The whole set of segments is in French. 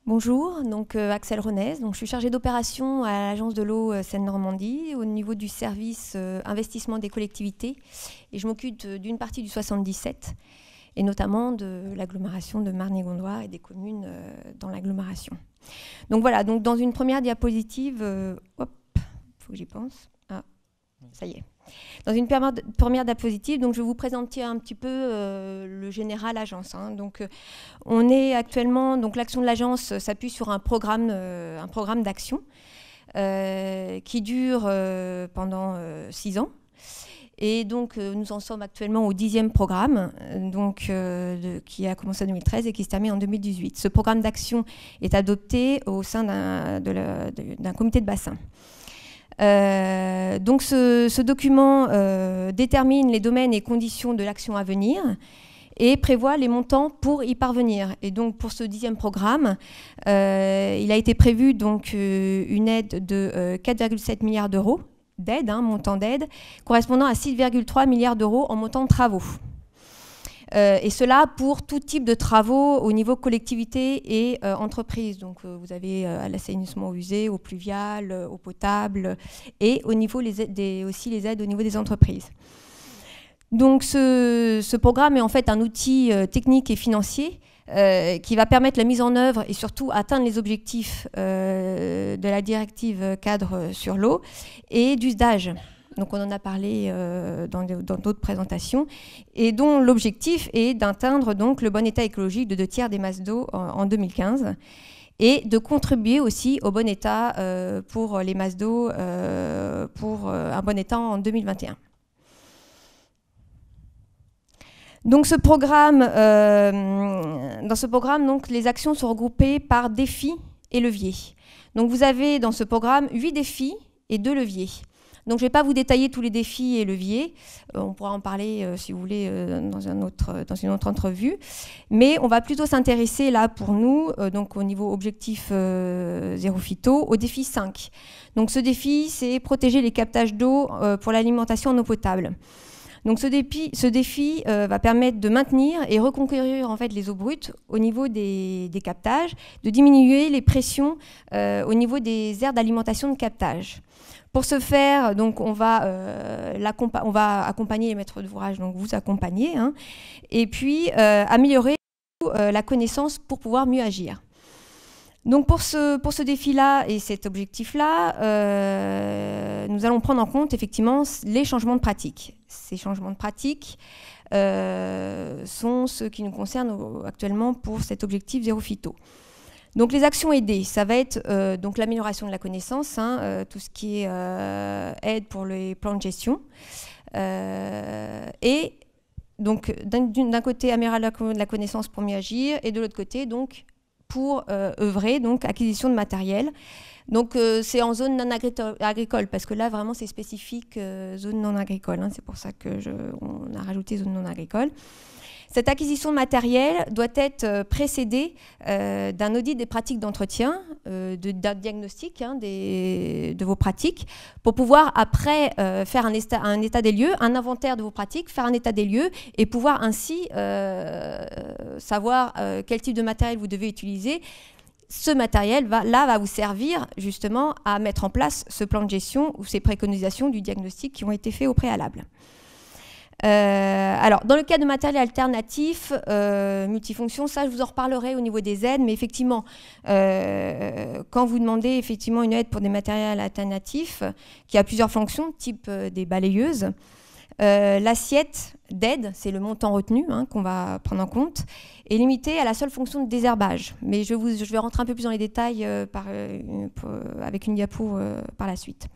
Bonjour, donc Axel Renès, donc je suis chargée d'opération à l'agence de l'eau Seine-Normandie au niveau du service investissement des collectivités et je m'occupe d'une partie du 77 et notamment de l'agglomération de Marne-et-Gondoire et des communes dans l'agglomération. Donc voilà, donc dans une première diapositive, hop, faut que j'y pense. Ah, ça y est. Dans une première diapositive, donc je vais vous présenter un petit peu le général agence. Donc, on est actuellement, donc l'action de l'agence s'appuie sur un programme d'action qui dure pendant 6 ans. Et donc, nous en sommes actuellement au 10e programme, donc, qui a commencé en 2013 et qui se termine en 2018. Ce programme d'action est adopté au sein d'un comité de bassin. Donc ce document détermine les domaines et conditions de l'action à venir et prévoit les montants pour y parvenir. Et donc pour ce 10e programme, il a été prévu donc, une aide de 4,7 milliards d'euros d'aide, montant d'aide, correspondant à 6,3 milliards d'euros en montant de travaux. Et cela pour tout type de travaux au niveau collectivité et entreprise. Donc vous avez l'assainissement eau usée, eau pluviale, eau potable et au niveau aussi les aides au niveau des entreprises. Donc ce programme est en fait un outil technique et financier qui va permettre la mise en œuvre et surtout atteindre les objectifs de la directive cadre sur l'eau et du SDAGE. Donc on en a parlé dans d'autres présentations, et dont l'objectif est d'atteindre donc le bon état écologique de 2/3 des masses d'eau en 2015, et de contribuer aussi au bon état pour les masses d'eau pour un bon état en 2021. Donc dans ce programme, donc, les actions sont regroupées par défis et leviers. Donc vous avez dans ce programme 8 défis et 2 leviers. Donc je ne vais pas vous détailler tous les défis et leviers, on pourra en parler si vous voulez dans une autre entrevue, mais on va plutôt s'intéresser là pour nous, donc au niveau objectif zéro phyto, au défi 5. Donc ce défi, c'est protéger les captages d'eau pour l'alimentation en eau potable. Donc ce défi va permettre de maintenir et reconquérir en fait les eaux brutes au niveau des captages, de diminuer les pressions au niveau des aires d'alimentation de captage. Pour ce faire, donc, on va accompagner les maîtres d'ouvrage, donc vous accompagner, et puis améliorer la connaissance pour pouvoir mieux agir. Donc pour ce défi-là et cet objectif-là, nous allons prendre en compte effectivement les changements de pratique. Ces changements de pratique sont ceux qui nous concernent actuellement pour cet objectif zéro phyto. Donc les actions aidées, ça va être donc l'amélioration de la connaissance, tout ce qui est aide pour les plans de gestion. Et donc d'un côté, améliorer la connaissance pour mieux agir, et de l'autre côté, donc, pour œuvrer, donc acquisition de matériel. Donc c'est en zone non agricole, parce que là vraiment c'est spécifique zone non agricole, c'est pour ça qu'on a rajouté zone non agricole. Cette acquisition de matériel doit être précédée d'un audit des pratiques d'entretien, d'un diagnostic de vos pratiques, pour pouvoir après faire un état des lieux, un inventaire de vos pratiques, faire un état des lieux et pouvoir ainsi savoir quel type de matériel vous devez utiliser. Ce matériel va vous servir justement à mettre en place ce plan de gestion ou ces préconisations du diagnostic qui ont été faits au préalable. Alors, dans le cas de matériel alternatif, multifonction, ça je vous en reparlerai au niveau des aides, mais effectivement, quand vous demandez effectivement une aide pour des matériels alternatifs, qui a plusieurs fonctions, type des balayeuses, l'assiette d'aide, c'est le montant retenu qu'on va prendre en compte, est limitée à la seule fonction de désherbage. Mais je vais rentrer un peu plus dans les détails avec une diapo par la suite.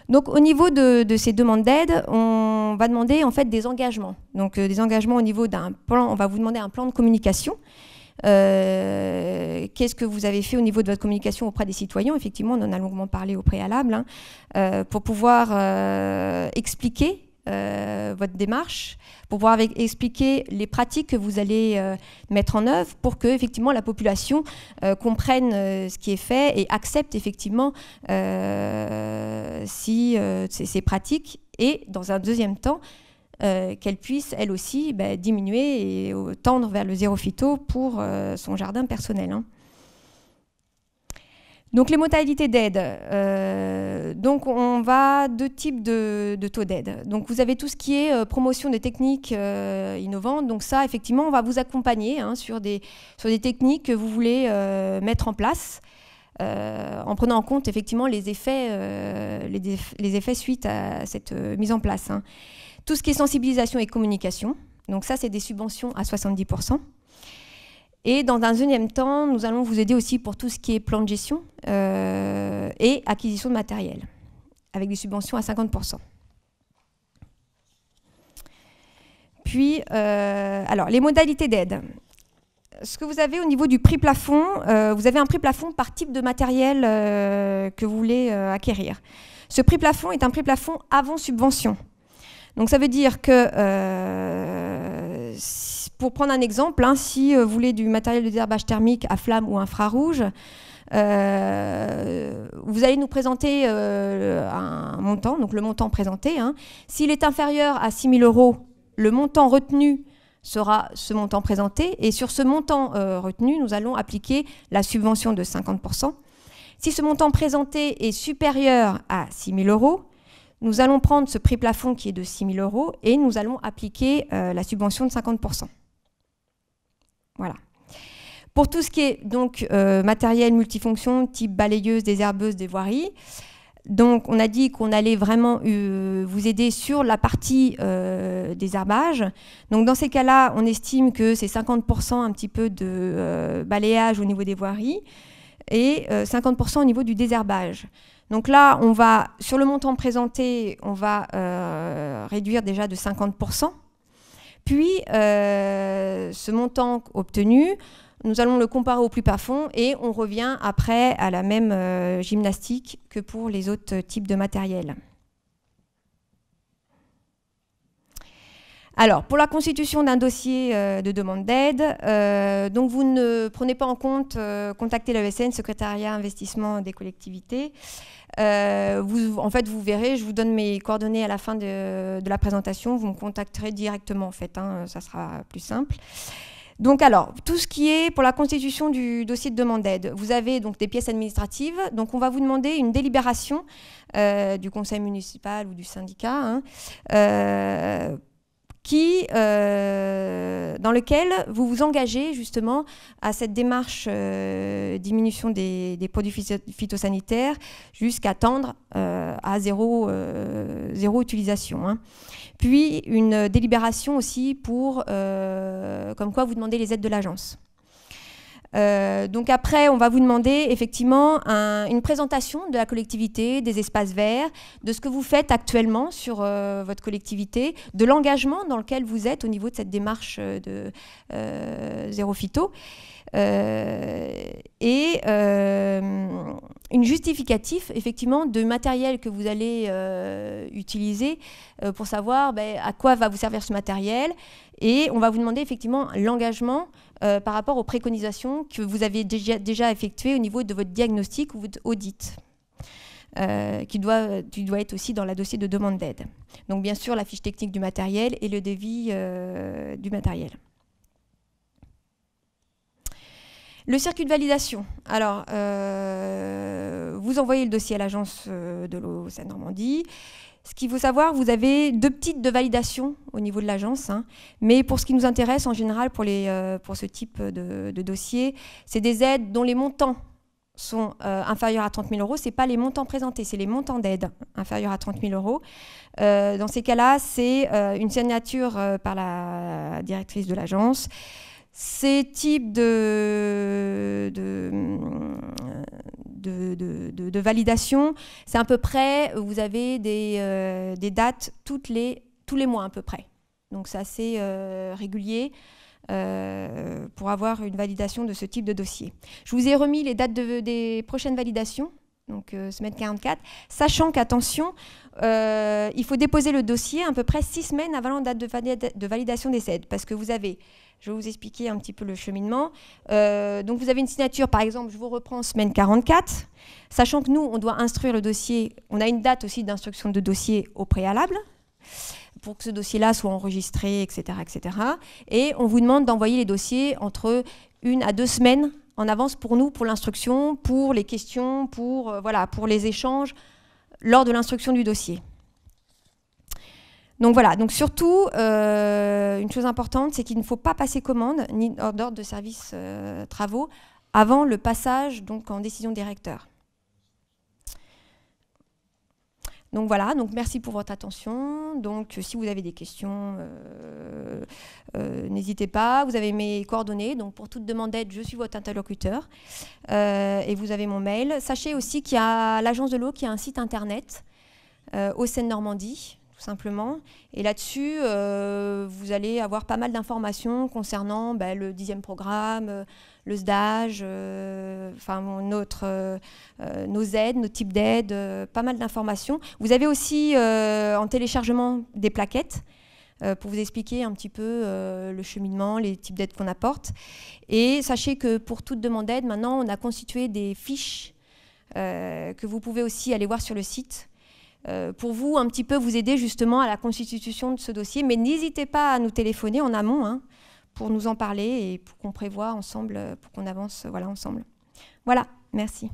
Donc au niveau de ces demandes d'aide, on va demander en fait des engagements. Donc des engagements au niveau d'un plan, on va vous demander un plan de communication. Qu'est-ce que vous avez fait au niveau de votre communication auprès des citoyens? Effectivement, on en a longuement parlé au préalable, pour pouvoir expliquer votre démarche, pour pouvoir expliquer les pratiques que vous allez mettre en œuvre pour que effectivement la population comprenne ce qui est fait et accepte effectivement ces pratiques, et dans un deuxième temps qu'elle puisse elle aussi diminuer et tendre vers le zéro phyto pour son jardin personnel. Donc les modalités d'aide. Donc on va deux types de taux d'aide. Donc vous avez tout ce qui est promotion des techniques innovantes. Donc ça, effectivement, on va vous accompagner sur des techniques que vous voulez mettre en place, en prenant en compte effectivement les effets suite à cette mise en place. Tout ce qui est sensibilisation et communication. Donc ça, c'est des subventions à 70%. Et dans un deuxième temps, nous allons vous aider aussi pour tout ce qui est plan de gestion et acquisition de matériel, avec des subventions à 50%. Puis, alors, les modalités d'aide. Ce que vous avez au niveau du prix plafond, vous avez un prix plafond par type de matériel que vous voulez acquérir. Ce prix plafond est un prix plafond avant subvention. Donc ça veut dire que, pour prendre un exemple, si vous voulez du matériel de désherbage thermique à flamme ou infrarouge, vous allez nous présenter un montant, donc le montant présenté. S'il est inférieur à 6 000 €, le montant retenu sera ce montant présenté. Et sur ce montant retenu, nous allons appliquer la subvention de 50%. Si ce montant présenté est supérieur à 6 000 €, nous allons prendre ce prix plafond qui est de 6 000 € et nous allons appliquer la subvention de 50%. Voilà. Pour tout ce qui est donc matériel multifonction, type balayeuse, désherbeuse, des voiries, donc on a dit qu'on allait vraiment vous aider sur la partie désherbage. Donc dans ces cas-là, on estime que c'est 50% un petit peu de balayage au niveau des voiries et 50% au niveau du désherbage. Donc là, on va, sur le montant présenté, on va réduire déjà de 50%. Puis, ce montant obtenu, nous allons le comparer au prix plafond et on revient après à la même gymnastique que pour les autres types de matériel. Alors, pour la constitution d'un dossier de demande d'aide, donc vous ne prenez pas en compte, contactez l'AESN, secrétariat investissement des collectivités. En fait, vous verrez, je vous donne mes coordonnées à la fin de la présentation, vous me contacterez directement, en fait, ça sera plus simple. Donc alors, tout ce qui est pour la constitution du dossier de demande d'aide, vous avez donc des pièces administratives, donc on va vous demander une délibération du conseil municipal ou du syndicat, dans lequel vous vous engagez justement à cette démarche diminution des produits phytosanitaires jusqu'à tendre à zéro utilisation. Puis une délibération aussi pour comme quoi vous demandez les aides de l'agence. Donc après, on va vous demander effectivement une présentation de la collectivité, des espaces verts, de ce que vous faites actuellement sur votre collectivité, de l'engagement dans lequel vous êtes au niveau de cette démarche de zéro phyto, et une justificatif effectivement de matériel que vous allez utiliser pour savoir à quoi va vous servir ce matériel, et on va vous demander effectivement l'engagement par rapport aux préconisations que vous avez déjà effectuées au niveau de votre diagnostic ou votre audit, qui doit être aussi dans le dossier de demande d'aide. Donc bien sûr la fiche technique du matériel et le devis du matériel. Le circuit de validation. Alors, vous envoyez le dossier à l'agence de l'eau Seine-Normandie. Ce qu'il faut savoir, vous avez 2 petites de validation au niveau de l'agence, mais pour ce qui nous intéresse en général pour ce type de dossier, c'est des aides dont les montants sont inférieurs à 30 000 €. Ce n'est pas les montants présentés, c'est les montants d'aide inférieurs à 30 000 €. Dans ces cas-là, c'est une signature par la directrice de l'agence. Ces types de validation, c'est à peu près, vous avez des dates tous les mois à peu près. Donc c'est assez régulier pour avoir une validation de ce type de dossier. Je vous ai remis les dates des prochaines validations, donc semaine 44, sachant qu'attention, il faut déposer le dossier à peu près 6 semaines avant la date de validation des aides, parce que vous avez, je vais vous expliquer un petit peu le cheminement. Donc vous avez une signature, par exemple, je vous reprends semaine 44, sachant que nous, on doit instruire le dossier, on a une date aussi d'instruction de dossier au préalable, pour que ce dossier-là soit enregistré, etc., etc. Et on vous demande d'envoyer les dossiers entre 1 à 2 semaines en avance pour nous, pour l'instruction, pour les questions, pour les échanges lors de l'instruction du dossier. Donc voilà, donc surtout, une chose importante, c'est qu'il ne faut pas passer commande, ni d'ordre de service travaux, avant le passage donc, en décision directeur. Donc voilà, donc merci pour votre attention. Donc si vous avez des questions, n'hésitez pas. Vous avez mes coordonnées, donc pour toute demande d'aide, je suis votre interlocuteur. Et vous avez mon mail. Sachez aussi qu'il y a l'Agence de l'eau qui a un site internet, au Seine-Normandie, tout simplement. Et là-dessus, vous allez avoir pas mal d'informations concernant le 10e programme, le SDAGE, nos aides, nos types d'aides, pas mal d'informations. Vous avez aussi en téléchargement des plaquettes pour vous expliquer un petit peu le cheminement, les types d'aides qu'on apporte. Et sachez que pour toute demande d'aide, maintenant, on a constitué des fiches que vous pouvez aussi aller voir sur le site. Pour vous, un petit peu vous aider justement à la constitution de ce dossier. Mais n'hésitez pas à nous téléphoner en amont pour nous en parler et pour qu'on prévoie ensemble, pour qu'on avance ensemble. Voilà, merci.